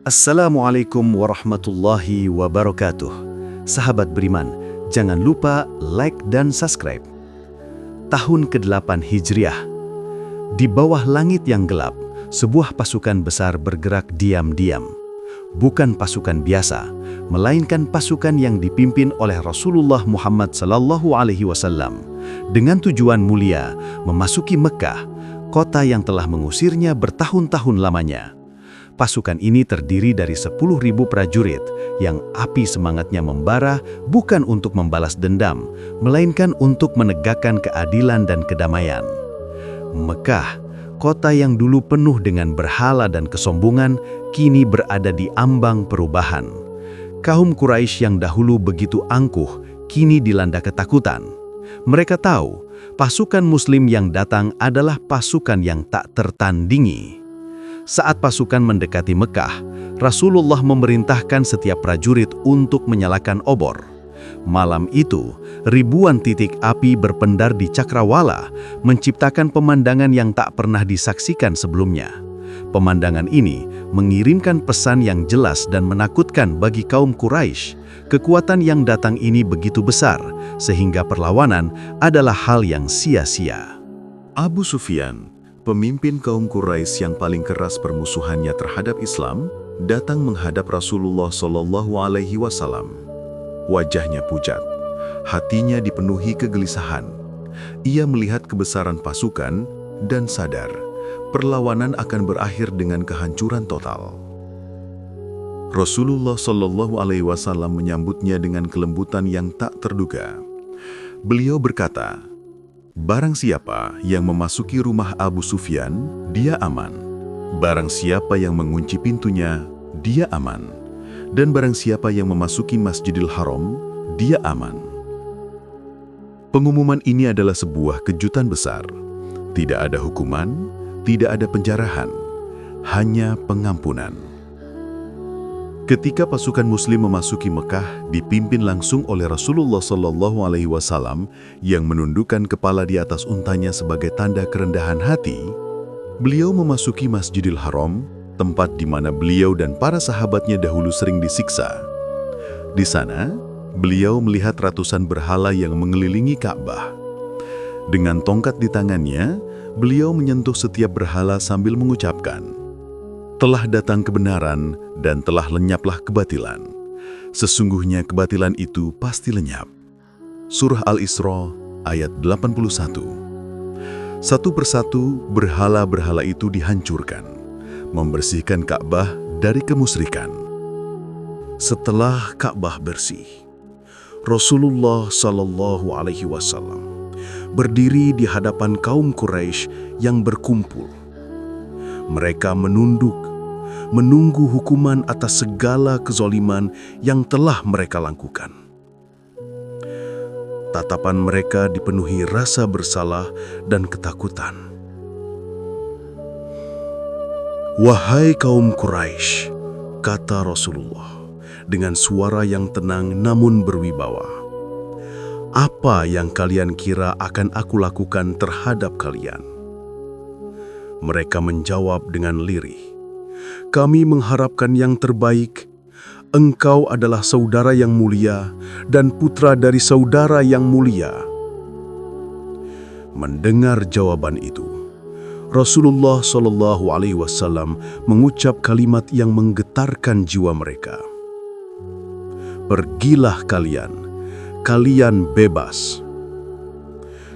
Assalamualaikum warahmatullahi wabarakatuh. Sahabat beriman, jangan lupa like dan subscribe. Tahun ke-8 Hijriah. Di bawah langit yang gelap, sebuah pasukan besar bergerak diam-diam. Bukan pasukan biasa, melainkan pasukan yang dipimpin oleh Rasulullah Muhammad SAW dengan tujuan mulia memasuki Mekkah, kota yang telah mengusirnya bertahun-tahun lamanya. Pasukan ini terdiri dari 10.000 prajurit yang api semangatnya membara bukan untuk membalas dendam, melainkan untuk menegakkan keadilan dan kedamaian. Mekkah, kota yang dulu penuh dengan berhala dan kesombongan, kini berada di ambang perubahan. Kaum Quraisy yang dahulu begitu angkuh, kini dilanda ketakutan. Mereka tahu, pasukan Muslim yang datang adalah pasukan yang tak tertandingi. Saat pasukan mendekati Mekkah, Rasulullah memerintahkan setiap prajurit untuk menyalakan obor. Malam itu, ribuan titik api berpendar di cakrawala, menciptakan pemandangan yang tak pernah disaksikan sebelumnya. Pemandangan ini mengirimkan pesan yang jelas dan menakutkan bagi kaum Quraisy. Kekuatan yang datang ini begitu besar, sehingga perlawanan adalah hal yang sia-sia. Abu Sufyan, pemimpin kaum Quraisy yang paling keras permusuhannya terhadap Islam, datang menghadap Rasulullah SAW. Wajahnya pucat, hatinya dipenuhi kegelisahan. Ia melihat kebesaran pasukan dan sadar perlawanan akan berakhir dengan kehancuran total. Rasulullah SAW menyambutnya dengan kelembutan yang tak terduga. Beliau berkata, "Barang siapa yang memasuki rumah Abu Sufyan, dia aman. Barang siapa yang mengunci pintunya, dia aman. Dan barang siapa yang memasuki Masjidil Haram, dia aman." Pengumuman ini adalah sebuah kejutan besar. Tidak ada hukuman, tidak ada penjarahan, hanya pengampunan. Ketika pasukan Muslim memasuki Mekkah, dipimpin langsung oleh Rasulullah SAW yang menundukkan kepala di atas untanya sebagai tanda kerendahan hati, beliau memasuki Masjidil Haram, tempat di mana beliau dan para sahabatnya dahulu sering disiksa. Di sana, beliau melihat ratusan berhala yang mengelilingi Ka'bah. Dengan tongkat di tangannya, beliau menyentuh setiap berhala sambil mengucapkan, "Telah datang kebenaran dan telah lenyaplah kebatilan. Sesungguhnya kebatilan itu pasti lenyap." Surah Al-Isra ayat 81. Satu persatu berhala-berhala itu dihancurkan, membersihkan Ka'bah dari kemusyrikan. Setelah Ka'bah bersih, Rasulullah SAW berdiri di hadapan kaum Quraisy yang berkumpul. Mereka menunggu hukuman atas segala kezaliman yang telah mereka lakukan. Tatapan mereka dipenuhi rasa bersalah dan ketakutan. "Wahai kaum Quraisy," kata Rasulullah dengan suara yang tenang namun berwibawa, "apa yang kalian kira akan aku lakukan terhadap kalian?" Mereka menjawab dengan lirih, "Kami mengharapkan yang terbaik. Engkau adalah saudara yang mulia dan putra dari saudara yang mulia." Mendengar jawaban itu, Rasulullah SAW mengucap kalimat yang menggetarkan jiwa mereka. "Pergilah kalian bebas."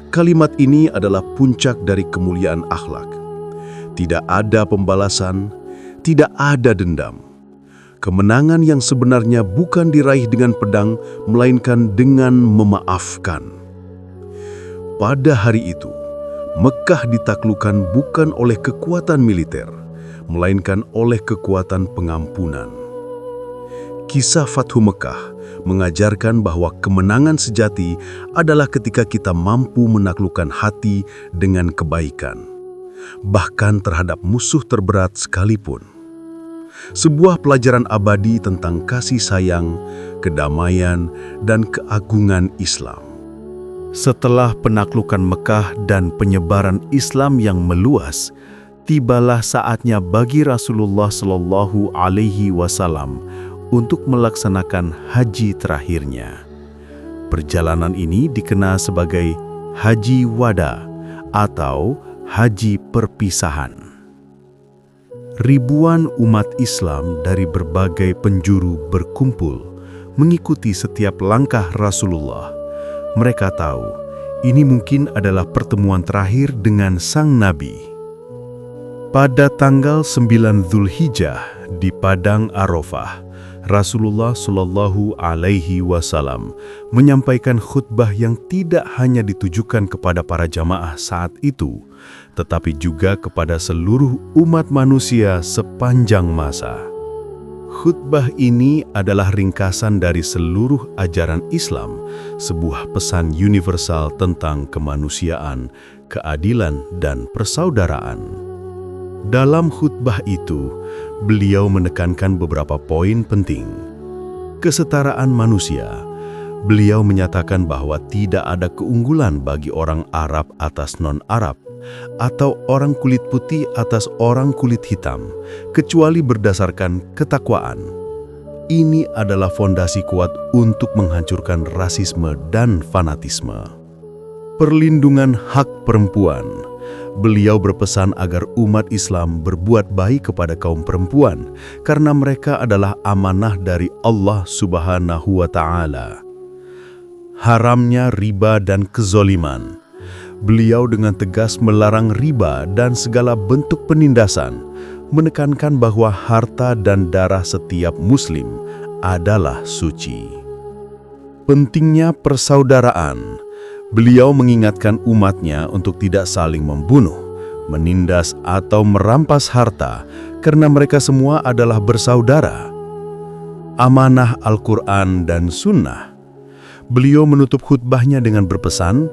Kalimat ini adalah puncak dari kemuliaan akhlak. Tidak ada pembalasan, tidak ada dendam. Kemenangan yang sebenarnya bukan diraih dengan pedang, melainkan dengan memaafkan. Pada hari itu, Mekkah ditaklukkan bukan oleh kekuatan militer, melainkan oleh kekuatan pengampunan. Kisah Fathu Mekkah mengajarkan bahwa kemenangan sejati adalah ketika kita mampu menaklukkan hati dengan kebaikan, bahkan terhadap musuh terberat sekalipun. Sebuah pelajaran abadi tentang kasih sayang, kedamaian, dan keagungan Islam. Setelah penaklukan Mekkah dan penyebaran Islam yang meluas, tibalah saatnya bagi Rasulullah Shallallahu Alaihi Wasallam untuk melaksanakan haji terakhirnya. Perjalanan ini dikenal sebagai Haji Wada atau Haji Perpisahan. Ribuan umat Islam dari berbagai penjuru berkumpul mengikuti setiap langkah Rasulullah. Mereka tahu ini mungkin adalah pertemuan terakhir dengan sang Nabi. Pada tanggal 9 Dzulhijjah di Padang Arafah, Rasulullah Shallallahu Alaihi Wasallam menyampaikan khutbah yang tidak hanya ditujukan kepada para jamaah saat itu, tetapi juga kepada seluruh umat manusia sepanjang masa. Khutbah ini adalah ringkasan dari seluruh ajaran Islam, sebuah pesan universal tentang kemanusiaan, keadilan, dan persaudaraan. Dalam khutbah itu, beliau menekankan beberapa poin penting. Kesetaraan manusia. Beliau menyatakan bahwa tidak ada keunggulan bagi orang Arab atas non-Arab, atau orang kulit putih atas orang kulit hitam, kecuali berdasarkan ketakwaan. Ini adalah fondasi kuat untuk menghancurkan rasisme dan fanatisme. Perlindungan hak perempuan. Beliau berpesan agar umat Islam berbuat baik kepada kaum perempuan karena mereka adalah amanah dari Allah Subhanahu wa Ta'ala. Haramnya riba dan kezoliman. Beliau dengan tegas melarang riba dan segala bentuk penindasan, menekankan bahwa harta dan darah setiap Muslim adalah suci. Pentingnya persaudaraan. Beliau mengingatkan umatnya untuk tidak saling membunuh, menindas atau merampas harta karena mereka semua adalah bersaudara. Amanah Al-Quran dan Sunnah. Beliau menutup khutbahnya dengan berpesan,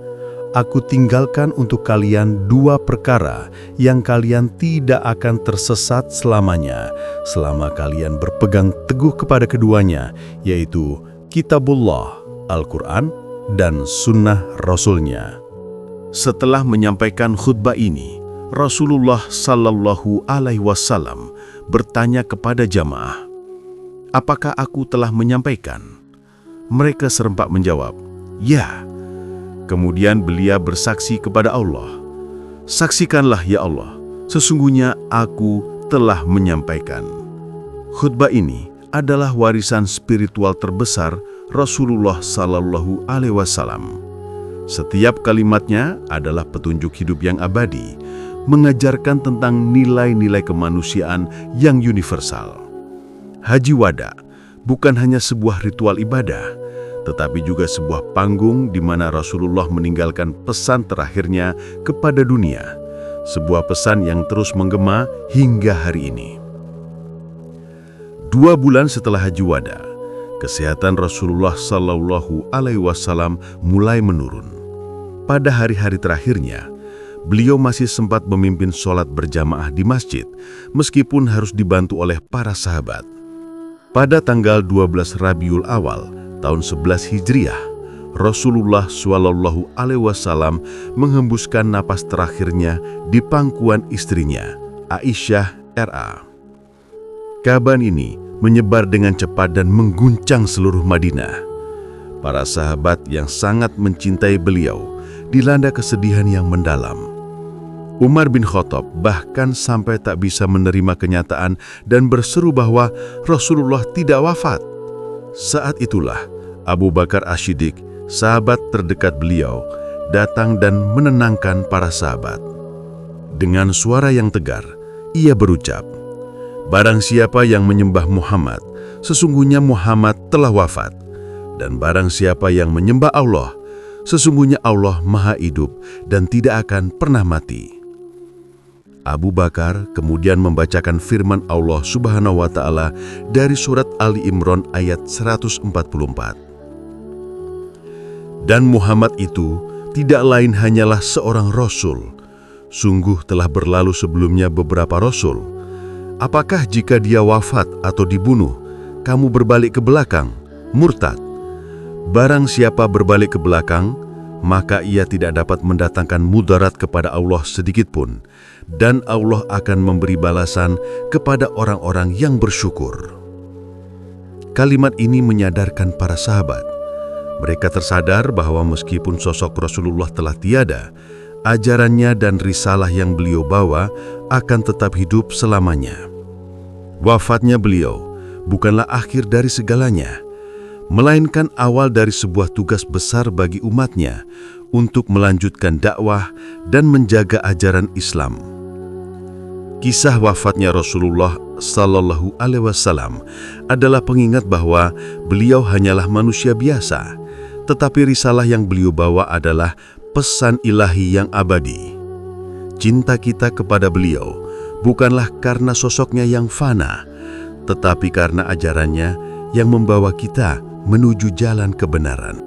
"Aku tinggalkan untuk kalian dua perkara yang kalian tidak akan tersesat selamanya, selama kalian berpegang teguh kepada keduanya, yaitu Kitabullah, Al-Quran, dan sunnah Rasulnya." Setelah menyampaikan khutbah ini, Rasulullah Sallallahu Alaihi Wasallam bertanya kepada jamaah, "Apakah aku telah menyampaikan?" Mereka serempak menjawab, "Ya." Kemudian beliau bersaksi kepada Allah, "Saksikanlah ya Allah, sesungguhnya aku telah menyampaikan." Khutbah ini adalah warisan spiritual terbesar Rasulullah Sallallahu Alaihi Wasallam. Setiap kalimatnya adalah petunjuk hidup yang abadi, mengajarkan tentang nilai-nilai kemanusiaan yang universal. Haji Wada bukan hanya sebuah ritual ibadah, tetapi juga sebuah panggung di mana Rasulullah meninggalkan pesan terakhirnya kepada dunia, sebuah pesan yang terus menggema hingga hari ini. 2 bulan setelah Haji Wada, kesehatan Rasulullah Sallallahu Alaihi Wasallam mulai menurun. Pada hari-hari terakhirnya, beliau masih sempat memimpin sholat berjamaah di masjid, meskipun harus dibantu oleh para sahabat. Pada tanggal 12 Rabiul Awal, tahun 11 Hijriah, Rasulullah Sallallahu Alaihi Wasallam menghembuskan napas terakhirnya di pangkuan istrinya, Aisyah R.A. Kabar ini menyebar dengan cepat dan mengguncang seluruh Madinah. Para sahabat yang sangat mencintai beliau dilanda kesedihan yang mendalam. Umar bin Khattab bahkan sampai tak bisa menerima kenyataan dan berseru bahwa Rasulullah tidak wafat. Saat itulah Abu Bakar As-Siddiq, sahabat terdekat beliau, datang dan menenangkan para sahabat. Dengan suara yang tegar, ia berucap, "Barang siapa yang menyembah Muhammad, sesungguhnya Muhammad telah wafat. Dan barang siapa yang menyembah Allah, sesungguhnya Allah Maha Hidup dan tidak akan pernah mati." Abu Bakar kemudian membacakan firman Allah Subhanahu wa Ta'ala dari surat Ali Imran ayat 144. "Dan Muhammad itu tidak lain hanyalah seorang rasul. Sungguh telah berlalu sebelumnya beberapa rasul. Apakah jika dia wafat atau dibunuh, kamu berbalik ke belakang, murtad? Barang siapa berbalik ke belakang, maka ia tidak dapat mendatangkan mudarat kepada Allah sedikit pun, dan Allah akan memberi balasan kepada orang-orang yang bersyukur. Kalimat ini menyadarkan para sahabat. Mereka tersadar bahwa meskipun sosok Rasulullah telah tiada, ajarannya dan risalah yang beliau bawa akan tetap hidup selamanya. Wafatnya beliau bukanlah akhir dari segalanya, melainkan awal dari sebuah tugas besar bagi umatnya untuk melanjutkan dakwah dan menjaga ajaran Islam. Kisah wafatnya Rasulullah Sallallahu Alaihi Wasallam adalah pengingat bahwa beliau hanyalah manusia biasa, tetapi risalah yang beliau bawa adalah pesan ilahi yang abadi. Cinta kita kepada beliau bukanlah karena sosoknya yang fana, tetapi karena ajarannya yang membawa kita menuju jalan kebenaran.